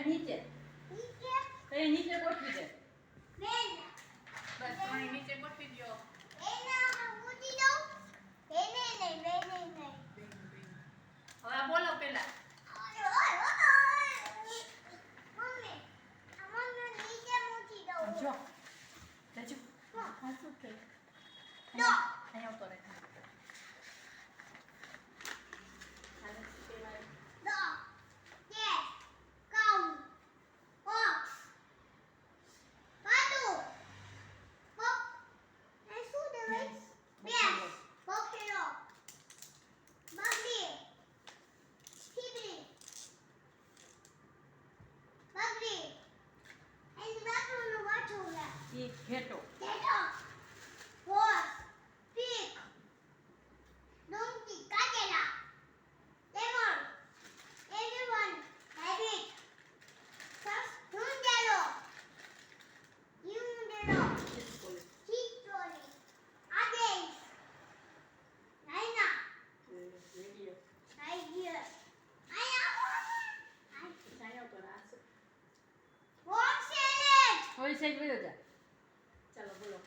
નીચે એ નીચે ગોઠવી દે બસ અહીં નીચે ગોઠવી દો હવે બોલો પેલા જો જજો આ શું કે અહીંયા ઉતો રહે હાલે પેલા એ ઘેટો ઓલી સાઈડ વયો જા ચાલો બોલો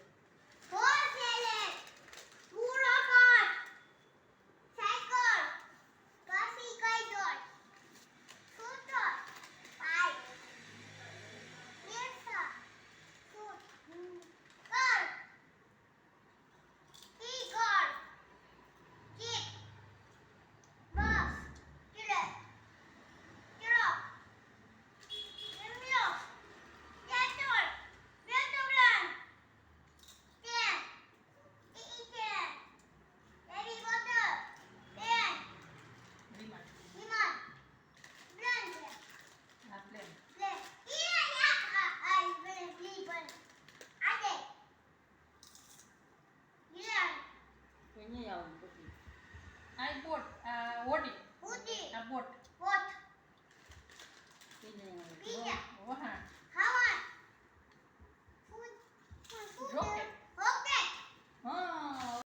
નહીં આવું પછી આ બોટ ઓટી